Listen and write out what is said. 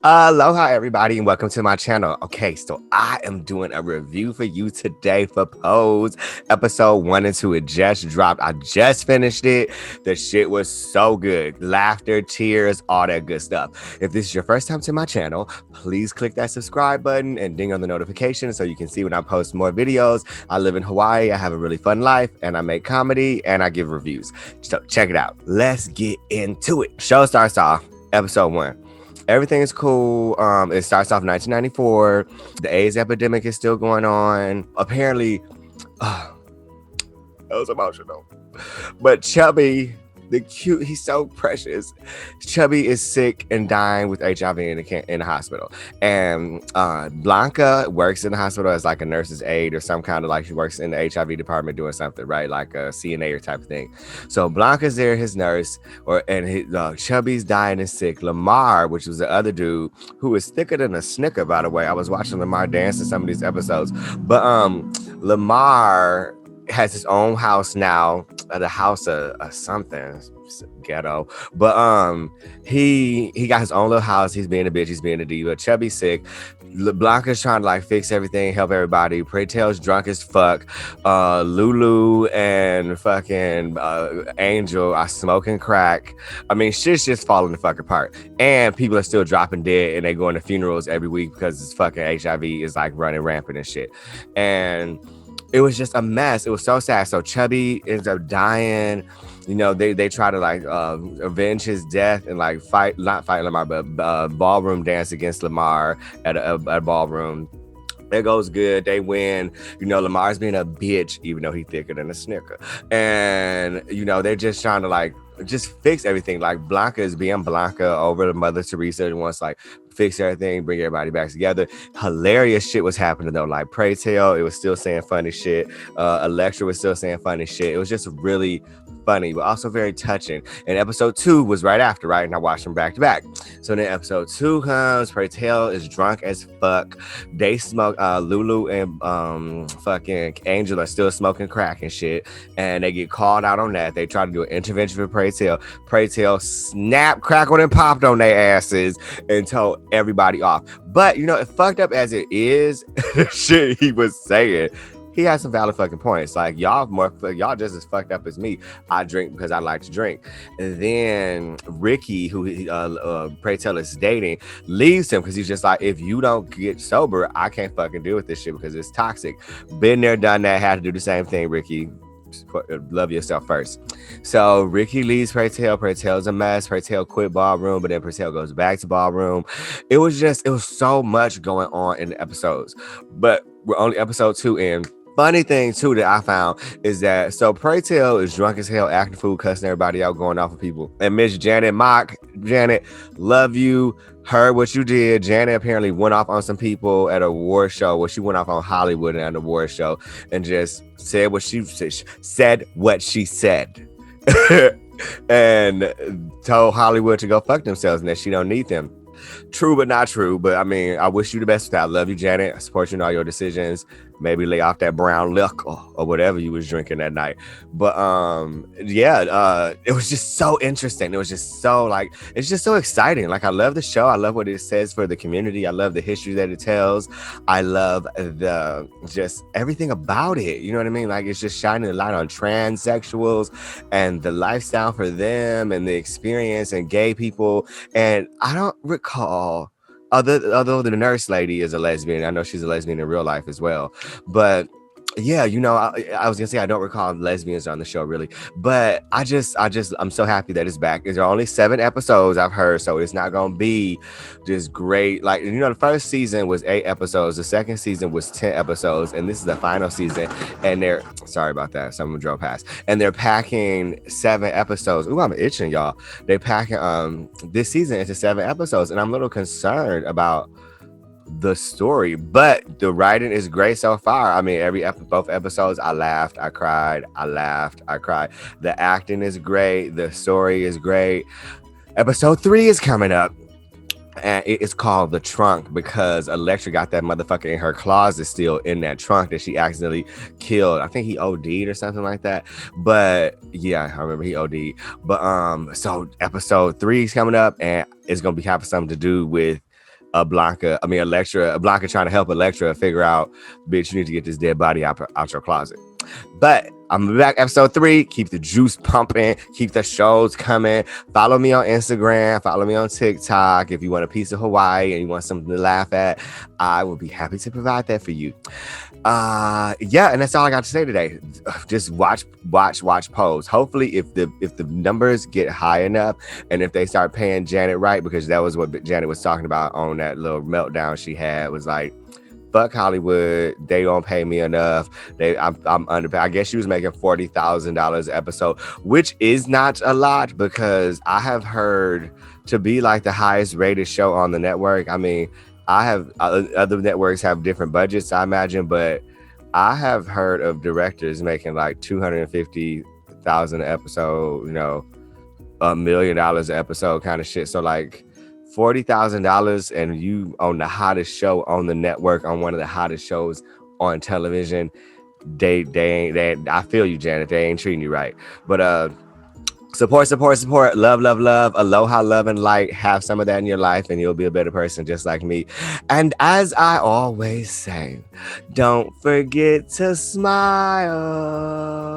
Aloha, everybody, and welcome to my channel. Okay, so I am doing a review for you today for Pose. Episode 1 and 2, it just dropped. I just finished it. The shit was so good. Laughter, tears, all that good stuff. If this is your first time to my channel, please click that subscribe button and ding on the notification so you can see when I post more videos. I live in Hawaii. I have a really fun life, and I make comedy, and I give reviews. So check it out. Let's get into it. Show starts off, episode 1. Everything is cool. It starts off 1994. The AIDS epidemic is still going on. Apparently, that was emotional. But Chubby, he's so precious. Chubby is sick and dying with HIV in the hospital. And Blanca works in the hospital as like a nurse's aide or some kind of like, she works in the HIV department doing something, right? Like a CNA type of thing. So Blanca's there, his nurse, and Chubby's dying and sick. Lamar, which was the other dude, who is thicker than a Snicker, by the way. I was watching Lamar dance in some of these episodes. But Lamar has his own house now, the house of something ghetto, but he got his own little house. He's being a bitch, he's being a diva. Chubby's sick. Blanca's trying to like fix everything, help everybody. Pray Tell's drunk as fuck. Lulu and fucking Angel are smoking crack. I mean, shit's just falling the fuck apart, and people are still dropping dead, and they go into funerals every week because this fucking HIV is like running rampant and shit. And it was just a mess. It was so sad. So Chubby ends up dying. You know, they try to like avenge his death and like not fight Lamar, but ballroom dance against Lamar at a ballroom. It goes good. They win. You know, Lamar's being a bitch, even though he's thicker than a Snicker. And, you know, they're just trying to like just fix everything. Like Blanca is being Blanca over the Mother Teresa and wants like fix everything, bring everybody back together. Hilarious shit was happening though. Like Pray Tell, it was still saying funny shit. Electra was still saying funny shit. It was just really funny, but also very touching. And episode 2 was right after, right? And I watched them back to back. So then episode 2 comes. Pray Tell is drunk as fuck. They smoke. Lulu and fucking Angel are still smoking crack and shit, and they get called out on that. They try to do an intervention for Pray Tell. Pray Tell snapped, crackled, and popped on their asses and told everybody off. But you know, fucked up as it is, the shit he was saying, he has some valid fucking points. Like y'all just as fucked up as me. I drink because I like to drink. And then Ricky, who Pray Tell is dating, leaves him because he's just like, if you don't get sober, I can't fucking deal with this shit because it's toxic. Been there, done that, had to do the same thing, Ricky. Love yourself first. So Ricky leaves Pray Tell. Pray Tell's a mess. Pray Tell quit ballroom, but then Pray Tell goes back to ballroom. It was so much going on in the episodes, but we're only episode 2 in. Funny thing too that I found is that Pray Tell is drunk as hell, acting fool, cussing everybody out, going off of people. And Miss Janet Janet, love you. Heard what you did. Janet apparently went off on some people at a award show. Well, she went off on Hollywood at an award show and just said what she said. And told Hollywood to go fuck themselves and that she don't need them. True, but not true. But I mean, I wish you the best. I love you, Janet. I support you in all your decisions. Maybe lay off that brown liquor or whatever you was drinking that night. But it was just so interesting. It was just so like, it's just so exciting. Like I love the show. I love what it says for the community. I love the history that it tells. I love just everything about it. You know what I mean? Like it's just shining a light on transsexuals and the lifestyle for them and the experience and gay people. And I don't recall, although the nurse lady is a lesbian. I know she's a lesbian in real life as well. But yeah, you know, I was gonna say I don't recall lesbians on the show really, but I'm so happy that it's back. There are only 7 episodes I've heard, so it's not gonna be just great. Like, you know, the first season was 8 episodes, the second season was 10 episodes, and this is the final season. And sorry about that, someone drove past, and they're packing 7 episodes. Ooh, I'm itching, y'all. They're packing this season into 7 episodes, and I'm a little concerned about the story, but the writing is great so far. I mean, both episodes, I laughed, I cried, I laughed, I cried. The acting is great, the story is great. Episode 3 is coming up, and it is called The Trunk because Electra got that motherfucker in her closet still in that trunk that she accidentally killed. I think he OD'd or something like that. But yeah, I remember he OD'd. But so episode 3 is coming up, and it's gonna be having something to do with Blanca trying to help Electra figure out, bitch, you need to get this dead body out your closet. But I'm back, episode 3. Keep the juice pumping. Keep the shows coming. Follow me on Instagram. Follow me on TikTok. If you want a piece of Hawaii and you want something to laugh at, I will be happy to provide that for you. Yeah, and that's all I got to say today. Just watch Pose. Hopefully, if the numbers get high enough, and if they start paying Janet right, because that was what Janet was talking about on that little meltdown she had, was like, fuck Hollywood, they don't pay me enough. I'm underpaid. I guess she was making $40,000 an episode, which is not a lot, because I have heard to be like the highest rated show on the network. I mean, I have other networks have different budgets, I imagine, but I have heard of directors making like $250,000 an episode, $1 million an episode kind of shit. So like $40,000 and you on the hottest show on the network, on one of the hottest shows on television, they ain't. I feel you, Janet. They ain't treating you right. But support, love, aloha, love, and light. Have some of that in your life and you'll be a better person just like me. And as I always say, don't forget to smile.